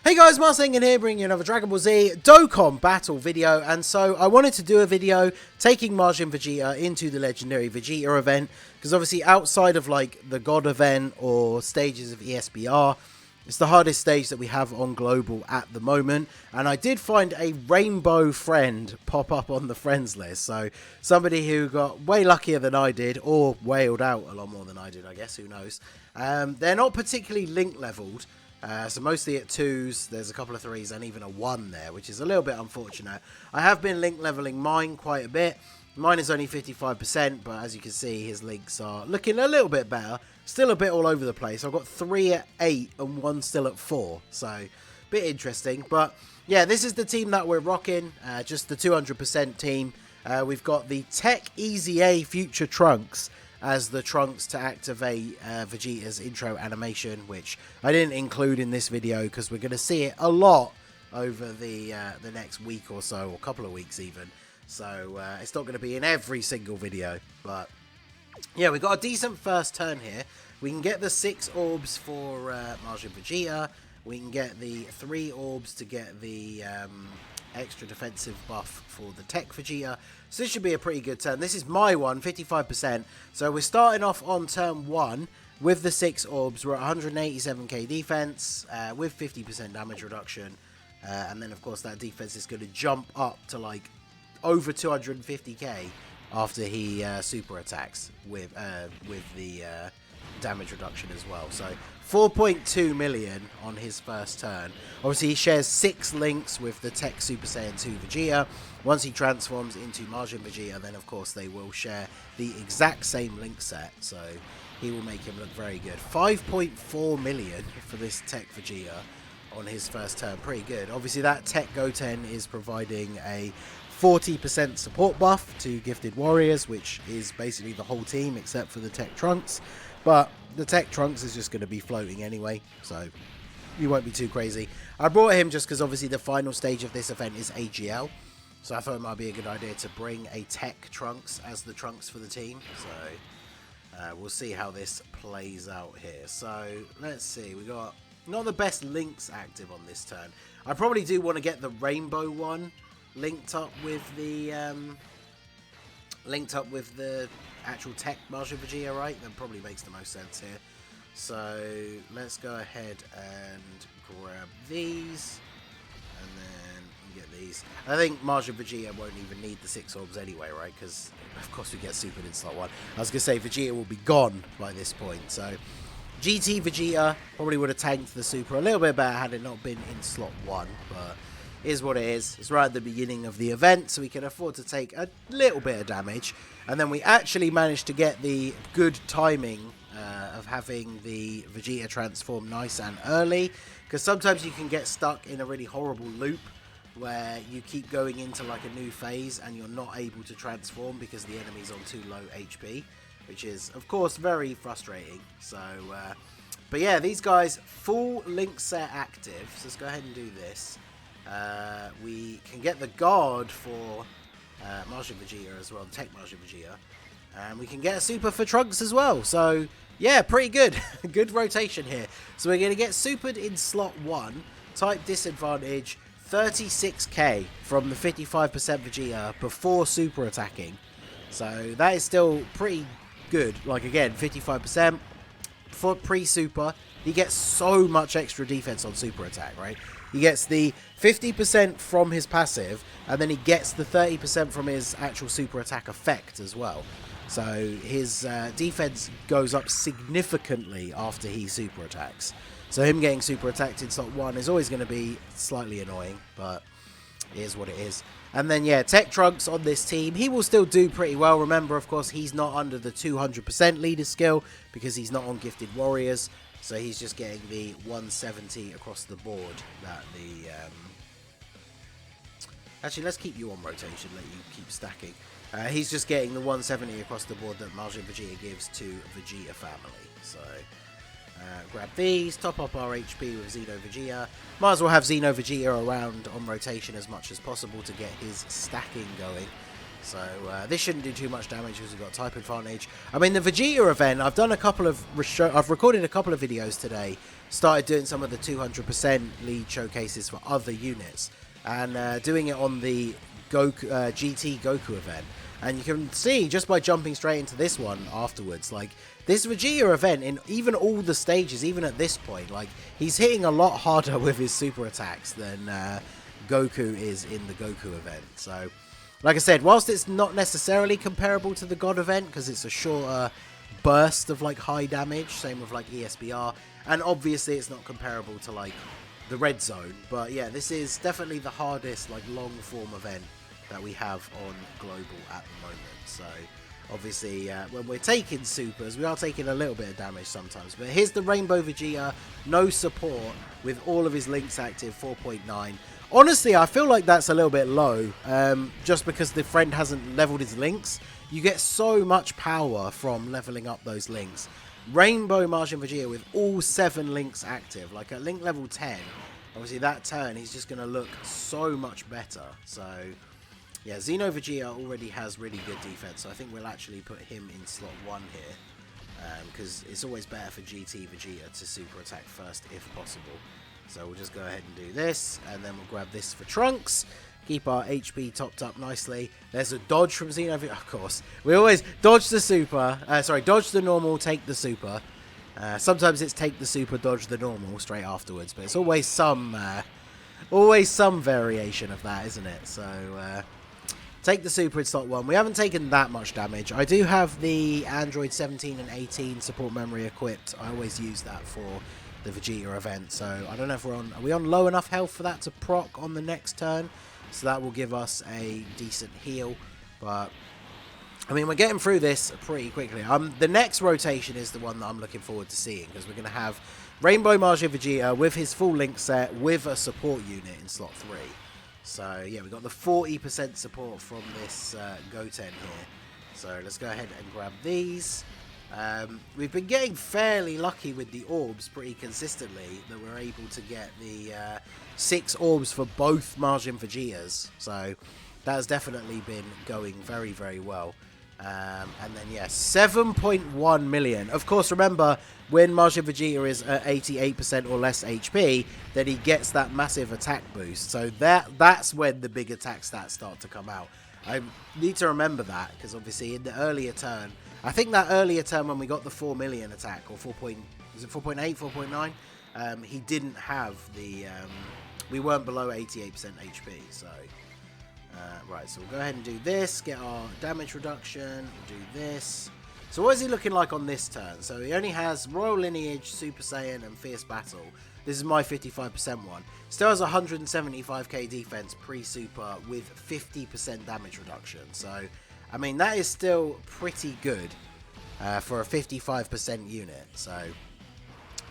Hey guys, Marsingin here, bringing you another Dragon Ball Z Dokkan battle video, and so I wanted to do a video taking Majin Vegeta into the Legendary Vegeta event, because obviously outside of like the God event or stages of ESBR, it's the hardest stage that we have on Global at the moment, and I did find a rainbow friend pop up on the friends list, so somebody who got way luckier than I did, or wailed out a lot more than I did, I guess, who knows. They're not particularly link leveled. So mostly at 2s, there's a couple of 3s and even a 1 there, which is a little bit unfortunate. I have been link leveling mine quite a bit. Mine is only 55%, but as you can see, his links are looking a little bit better. Still a bit all over the place. I've got 3 at 8 and 1 still at 4, so a bit interesting. But yeah, this is the team that we're rocking, just the 200% team. We've got the Tech Easy A Future Trunks as the Trunks to activate Vegeta's intro animation, which I didn't include in this video because we're going to see it a lot over the next week or so, or couple of weeks even. So it's not going to be in every single video, but yeah, we got a decent first turn here. We can get the 6 orbs for Majin Vegeta. We can get the 3 orbs to get the extra defensive buff for the Tech Vegeta. So this should be a pretty good turn. This is my one, 55%. So we're starting off on turn 1 with the 6 orbs. We're at 187k defense with 50% damage reduction. And then, of course, that defense is going to jump up to like over 250k after he super attacks with the damage reduction as well. So 4.2 million on his first turn. Obviously, he shares 6 links with the Tech Super Saiyan 2 Vegeta. Once he transforms into Majin Vegeta, then of course they will share the exact same link set. So he will make him look very good. 5.4 million for this Tech Vegeta on his first turn. Pretty good. Obviously, that Tech Goten is providing a 40% support buff to Gifted Warriors, which is basically the whole team except for the Tech Trunks. But the Tech Trunks is just going to be floating anyway, so you won't be too crazy. I brought him just because obviously the final stage of this event is AGL, so I thought it might be a good idea to bring a Tech Trunks as the Trunks for the team. So we'll see how this plays out here. So let's see, we got not the best links active on this turn. I probably do want to get the rainbow one linked up with the actual Tech Majin Vegeta, right? That probably makes the most sense here. So let's go ahead and grab these, and then get these. I think Majin Vegeta won't even need the 6 orbs anyway, right? Because of course we get supered in slot 1. I was gonna say Vegeta will be gone by this point, so GT Vegeta probably would have tanked the super a little bit better had it not been in slot 1, but is what it is. It's right at the beginning of the event, so we can afford to take a little bit of damage. And then we actually managed to get the good timing of having the Vegeta transform nice and early, because sometimes you can get stuck in a really horrible loop where you keep going into like a new phase and you're not able to transform because the enemy's on too low HP, which is of course very frustrating. So but yeah, these guys full link set active, so let's go ahead and do this. We can get the guard for Majin Vegeta as well, the Tech Majin Vegeta, and we can get a super for Trunks as well. So yeah, pretty good. Good rotation here. So we're going to get supered in slot 1, type disadvantage, 36k from the 55% Vegeta before super attacking. So that is still pretty good. Like again, 55% for pre-super. He gets so much extra defense on super attack, right? He gets the 50% from his passive, and then he gets the 30% from his actual super attack effect as well. So his defense goes up significantly after he super attacks. So him getting super attacked in slot 1 is always going to be slightly annoying, but it is what it is. And then yeah, Tech Trunks on this team, he will still do pretty well. Remember, of course, he's not under the 200% leader skill because he's not on Gifted Warriors. So he's just getting the 170 across the board that the... Actually, let's keep you on rotation, let you keep stacking. He's just getting the 170 across the board that Majin Vegeta gives to Vegeta family. So grab these, top up our HP with Xeno Vegeta. Might as well have Xeno Vegeta around on rotation as much as possible to get his stacking going. So this shouldn't do too much damage because we've got type advantage. I mean, the Vegeta event, I've recorded a couple of videos today started doing some of the 200% lead showcases for other units, and doing it on the GT Goku event. And you can see just by jumping straight into this one afterwards, like this Vegeta event in even all the stages, even at this point, like he's hitting a lot harder with his super attacks than Goku is in the Goku event. So, like I said, whilst it's not necessarily comparable to the God event because it's a shorter burst of like high damage, same with like ESBR, and obviously it's not comparable to like the Red Zone, but yeah, this is definitely the hardest like long form event that we have on global at the moment. So obviously when we're taking supers, we are taking a little bit of damage sometimes, but here's the Rainbow Vegeta, no support with all of his links active, 4.9. honestly, I feel like that's a little bit low, just because the friend hasn't leveled his links. You get so much power from leveling up those links. Rainbow Majin Vegeta with all 7 links active, like at link level 10, obviously that turn he's just going to look so much better. So yeah, Xeno Vegeta already has really good defense, so I think we'll actually put him in slot 1 here, because it's always better for GT Vegeta to super attack first if possible. So we'll just go ahead and do this, and then we'll grab this for Trunks. Keep our HP topped up nicely. There's a dodge from Xeno Vegeta. Of course, we always dodge the super. Dodge the normal, take the super. Sometimes it's take the super, dodge the normal straight afterwards, but it's always some variation of that, isn't it? So take the super in slot 1. We haven't taken that much damage. I do have the Android 17 and 18 support memory equipped. I always use that for the Vegeta event. So I don't know if are we on low enough health for that to proc on the next turn. So that will give us a decent heal. But I mean, we're getting through this pretty quickly. The next rotation is the one that I'm looking forward to seeing, because we're going to have Rainbow Majin Vegeta with his full link set with a support unit in slot 3. So yeah, we got the 40% support from this Goten here. So let's go ahead and grab these. We've been getting fairly lucky with the orbs pretty consistently, that we're able to get the 6 orbs for both Majin Vegetas. So that has definitely been going very, very well. And then, yeah, 7.1 million. Of course, remember, when Majin Vegeta is at 88% or less HP, then he gets that massive attack boost. So that's when the big attack stats start to come out. I need to remember that, because obviously in the earlier turn, I think that earlier turn when we got the 4 million attack, or 4.8, 4.9, he didn't have the, we weren't below 88% HP, so... right, so we'll go ahead and do this, get our damage reduction, do this. So what is he looking like on this turn? So he only has Royal Lineage, Super Saiyan, and Fierce Battle. This is my 55% one. Still has 175k defense pre-super with 50% damage reduction. So, I mean, that is still pretty good for a 55% unit. So,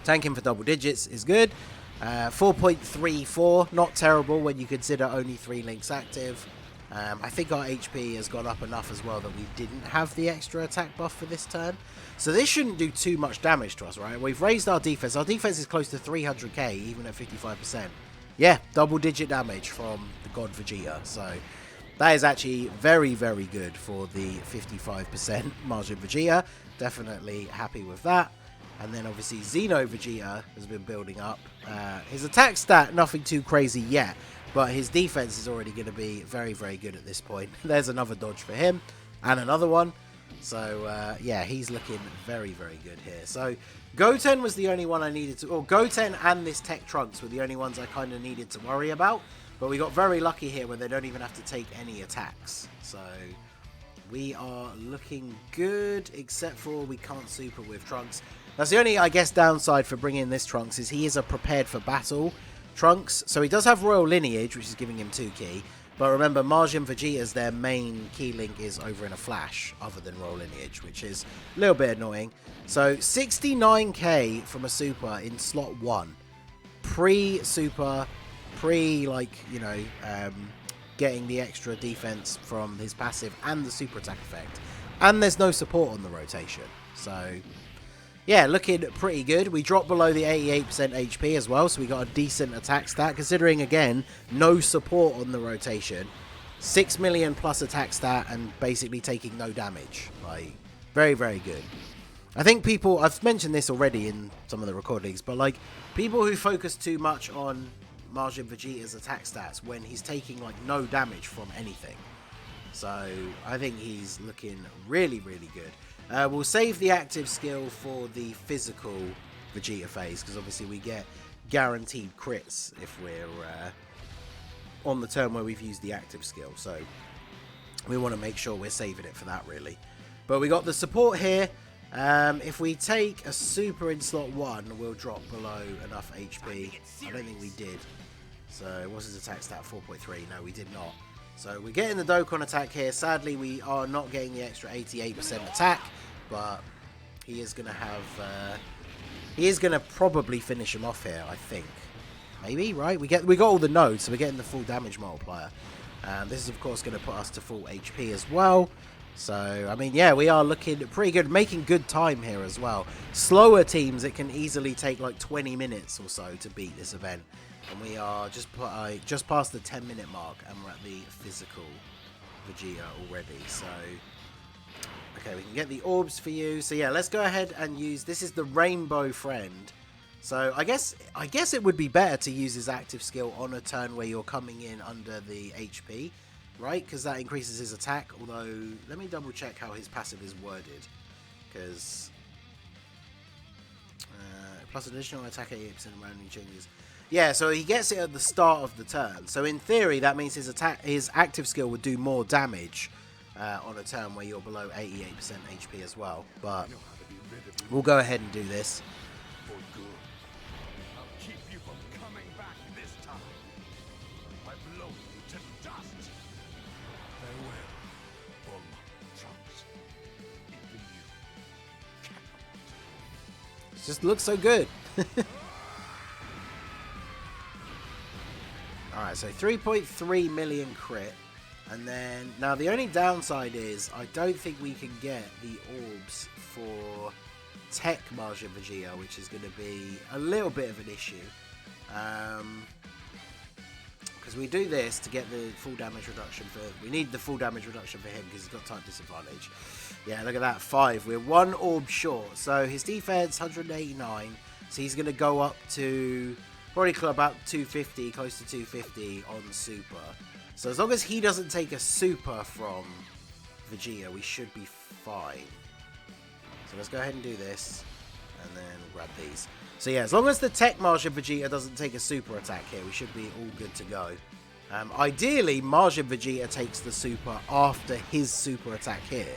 tanking for double digits is good. 4.34, not terrible when you consider only 3 links active. I think our HP has gone up enough as well that we didn't have the extra attack buff for this turn. So this shouldn't do too much damage to us, right? We've raised our defense. Our defense is close to 300k, even at 55%. Yeah, double digit damage from the God Vegeta. So that is actually very, very good for the 55% Majin Vegeta. Definitely happy with that. And then obviously Xeno Vegeta has been building up. His attack stat, nothing too crazy yet, but his defense is already going to be very, very good at this point. There's another dodge for him, and another one. So, yeah, he's looking very, very good here. So, Goten was the only one I needed to... Or Goten and this Tech Trunks were the only ones I kind of needed to worry about. But we got very lucky here where they don't even have to take any attacks. So, we are looking good, except for we can't super with Trunks. That's the only, I guess, downside for bringing in this Trunks is he is a prepared for battle Trunks. So he does have Royal Lineage, which is giving him 2 key. But remember, Majin Vegeta's their main key link is over in a flash, other than Royal Lineage, which is a little bit annoying. So 69k from a super in slot 1. Pre-super, getting the extra defense from his passive and the super attack effect. And there's no support on the rotation. So... yeah, looking pretty good. We dropped below the 88% HP as well, so we got a decent attack stat, considering, again, no support on the rotation. 6 million plus attack stat and basically taking no damage. Like, very, very good. I think people, I've mentioned this already in some of the recordings, but like people who focus too much on Majin Vegeta's attack stats when he's taking like no damage from anything. So I think he's looking really, really good. We'll save the active skill for the physical Vegeta phase, because obviously we get guaranteed crits if we're on the turn where we've used the active skill. So we want to make sure we're saving it for that, really. But we got the support here. If we take a super in slot 1, we'll drop below enough HP. I don't think we did. So what's his attack stat? 4.3. No, we did not. So we're getting the Dokkan attack here. Sadly, we are not getting the extra 88% attack, but he is going to have... he is going to probably finish him off here, I think. Maybe, right? We got all the nodes, so we're getting the full damage multiplier. This is, of course, going to put us to full HP as well. So, I mean, yeah, we are looking pretty good, making good time here as well. Slower teams, it can easily take like 20 minutes or so to beat this event. And we are just past the 10-minute mark, and we're at the physical Vegeta already. So, okay, we can get the orbs for you. So, yeah, let's go ahead and use... This is the Rainbow Friend. So, I guess it would be better to use his active skill on a turn where you're coming in under the HP. Right, because that increases his attack, although let me double check how his passive is worded, because plus additional attack 88% of random changes. Yeah, so he gets it at the start of the turn, so in theory that means his active skill would do more damage on a turn where you're below 88% HP as well, but we'll go ahead and do this. Just looks so good. Alright, so 3.3 million crit. And then, now the only downside is, I don't think we can get the orbs for Tech Majin Vegeta, which is going to be a little bit of an issue. Because we do this to get the full damage reduction for... We need the full damage reduction for him because he's got type disadvantage. Yeah, look at that, 5. We're 1 orb short. So his defense, 189. So he's going to go up to probably about 250, close to 250 on super. So as long as he doesn't take a super from Vegeta, we should be fine. So let's go ahead and do this. And then we'll grab these. So yeah, as long as the Tech Majin Vegeta doesn't take a super attack here, we should be all good to go. Ideally, Majin Vegeta takes the super after his super attack here.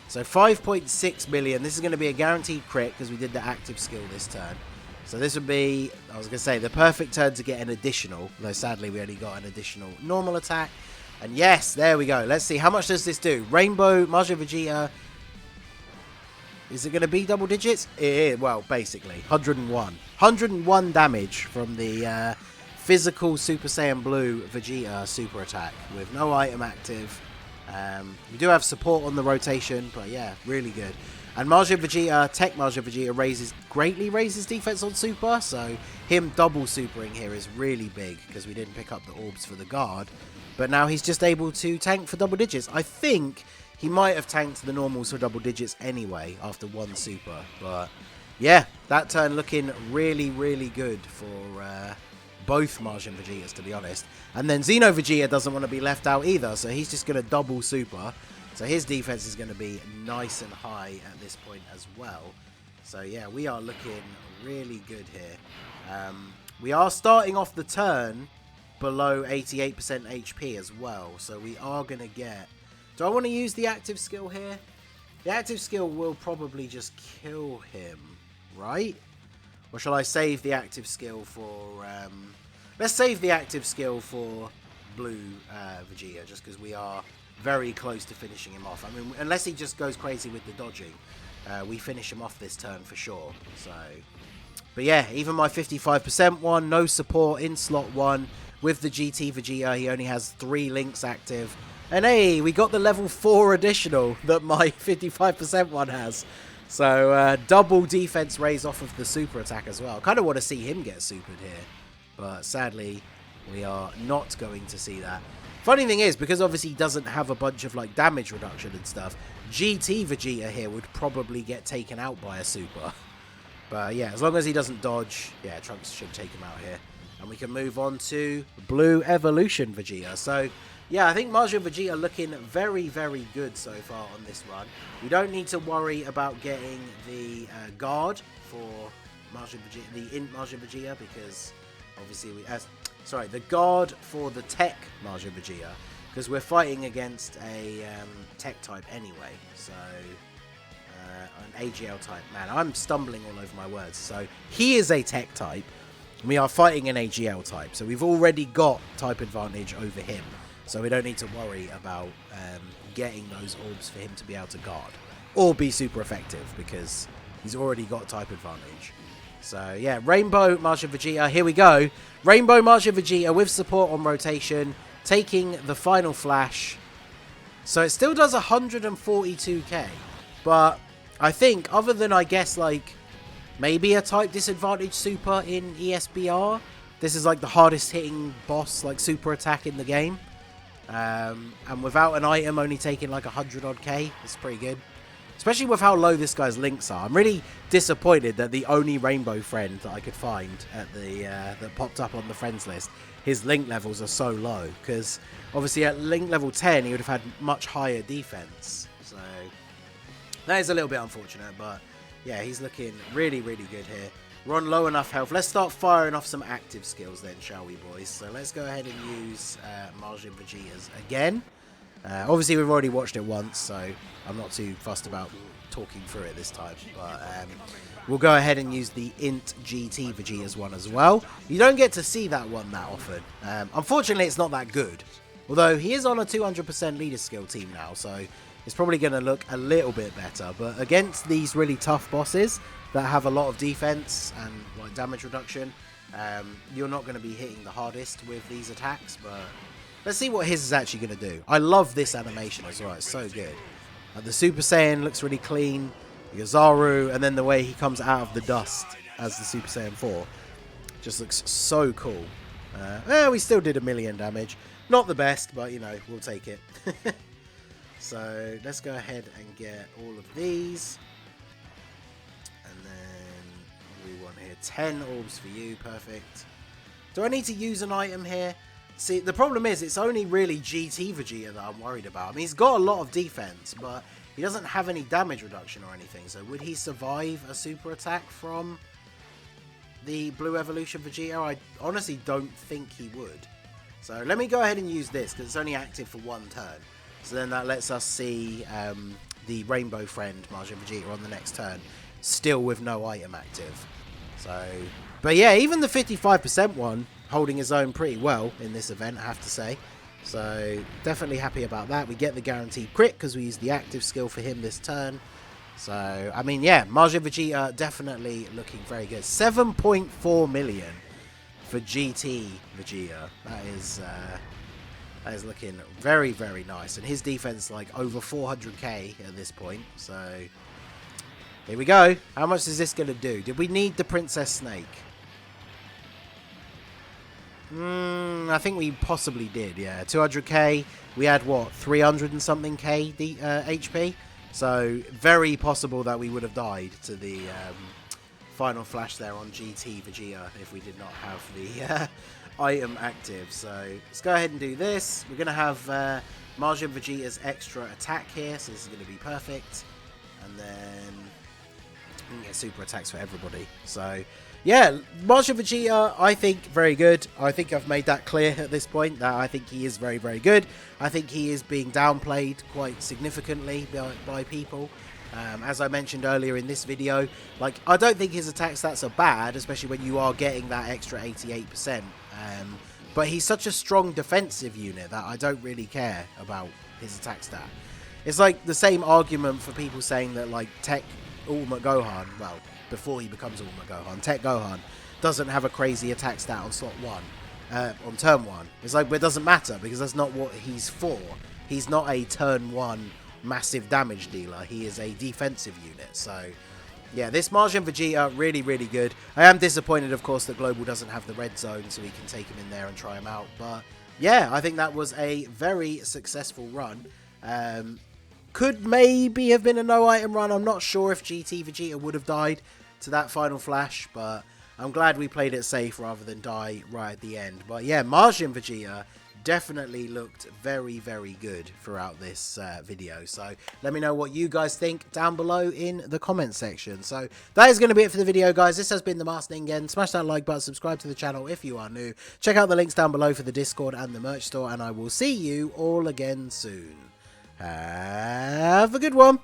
So 5.6 million. This is going to be a guaranteed crit because we did the active skill this turn. So this would be, I was going to say, the perfect turn to get an additional. Though sadly, we only got an additional normal attack. And yes, there we go. Let's see. How much does this do? Rainbow Majin Vegeta. Is it going to be double digits? It is. Well, basically. 101. 101 damage from the physical Super Saiyan Blue Vegeta super attack with no item active. We do have support on the rotation, but yeah, really good. And Majin Vegeta, Tech Majin Vegeta greatly raises defense on super, so him double supering here is really big because we didn't pick up the orbs for the guard. But now he's just able to tank for double digits. I think he might have tanked the normals for double digits anyway after 1 super. But yeah, that turn looking really, really good for both Majin Vegetas, to be honest. And then Xeno Vegeta doesn't want to be left out either, so he's just going to double super. So his defense is going to be nice and high at this point as well. So yeah, we are looking really good here. We are starting off the turn below 88% HP as well. So we are going to get... Do I want to use the active skill here? The active skill will probably just kill him, right? Or shall I save the active skill for... let's save the active skill for Blue Vegeta, just because we are very close to finishing him off. I mean, unless he just goes crazy with the dodging, we finish him off this turn for sure. So, but yeah, even my 55% one, no support in slot 1 with the GT Vegeta. He only has 3 links active. And hey, we got the level 4 additional that my 55% one has. So, double defense raise off of the super attack as well. Kind of want to see him get supered here. But sadly, we are not going to see that. Funny thing is, because obviously he doesn't have a bunch of like damage reduction and stuff, GT Vegeta here would probably get taken out by a super. But yeah, as long as he doesn't dodge, yeah, Trunks should take him out here. And we can move on to Blue Evolution Vegeta. So yeah, I think Majin Vegeta looking very, very good so far on this run. We don't need to worry about getting the guard for Majin Vegeta, the INT Majin Vegeta, because obviously the guard for the Tech Majin Vegeta, because we're fighting against a Tech type anyway. So an AGL type. Man, I'm stumbling all over my words. So he is a Tech type. We are fighting an AGL type, so we've already got type advantage over him. So we don't need to worry about getting those orbs for him to be able to guard or be super effective, because he's already got type advantage. So yeah, Rainbow Majin Vegeta, here we go. Rainbow Majin Vegeta with support on rotation, taking the final flash. So it still does 142k, but I think other than, I guess, like maybe a type disadvantage super in ESBR, this is like the hardest hitting boss like super attack in the game. And without an item only taking like 100 odd k, it's pretty good. Especially with how low this guy's links are. I'm really disappointed that the only rainbow friend that I could find at the that popped up on the friends list, his link levels are so low. Because obviously at link level 10 he would have had much higher defense. So that is a little bit unfortunate, but yeah, he's looking really, really good here. We're on low enough health. Let's start firing off some active skills then, shall we, boys? So let's go ahead and use Majin Vegeta's again. Obviously, we've already watched it once, so I'm not too fussed about talking through it this time. But we'll go ahead and use the INT GT Vegeta's one as well. You don't get to see that one that often. Unfortunately, it's not that good. Although he is on a 200% leader skill team now, so it's probably going to look a little bit better. But against these really tough bosses that have a lot of defense and like damage reduction, you're not going to be hitting the hardest with these attacks. But let's see what his is actually going to do. I love this animation as well. It's so good. The Super Saiyan looks really clean. Yazaru, and then the way he comes out of the dust as the Super Saiyan 4 just looks so cool. We still did 1,000,000 damage. Not the best, but you know, we'll take it. So let's go ahead and get all of these. And then we want here 10 orbs for you. Perfect. Do I need to use an item here? See, the problem is it's only really GT Vegeta that I'm worried about. I mean, he's got a lot of defense, but he doesn't have any damage reduction or anything. So would he survive a super attack from the Blue Evolution Vegeta? I honestly don't think he would. So let me go ahead and use this, because it's only active for one turn. So then that lets us see the Rainbow Friend Majin Vegeta on the next turn, still with no item active. So, but yeah, even the 55% one holding his own pretty well in this event, I have to say. So definitely happy about that. We get the guaranteed crit because we use the active skill for him this turn. So, I mean, yeah, Majin Vegeta definitely looking very good. 7.4 million for GT Vegeta. That is looking very, very nice. And his defense like over 400k at this point. So here we go. How much is this going to do? Did we need the Princess Snake? I think we possibly did, yeah. 200k. We had, what, 300 and something k HP? So very possible that we would have died to the final flash there on GT Vegeta if we did not have the item active. So let's go ahead and do this. We're going to have Majin Vegeta's extra attack here, so this is going to be perfect. And then we can get super attacks for everybody. So yeah, Majin Vegeta, I think very good. I think I've made that clear at this point, that I think he is very, very good. I think he is being downplayed quite significantly by people. As I mentioned earlier in this video, like, I don't think his attack stats are bad, especially when you are getting that extra 88%. But he's such a strong defensive unit that I don't really care about his attack stat. It's like the same argument for people saying that, like, Tech Ultimate Gohan, well, before he becomes Ultimate Gohan, Tech Gohan doesn't have a crazy attack stat on slot 1, on turn 1. It's like, but it doesn't matter, because that's not what he's for. He's not a turn 1 massive damage dealer. He is a defensive unit. So yeah, this Majin Vegeta, really, really good. I am disappointed, of course, that Global doesn't have the red zone, so we can take him in there and try him out. But yeah, I think that was a very successful run. Could maybe have been a no item run. I'm not sure if GT Vegeta would have died to that final flash, but I'm glad we played it safe rather than die right at the end. But yeah, Majin Vegeta definitely looked very, very good throughout this video. So let me know what you guys think down below in the comment section. So that is going to be it for the video, guys. This has been the Master Ningen. Smash that like button, subscribe to the channel if you are new. Check out the links down below for the Discord and the merch store, and I will see you all again soon. Have a good one.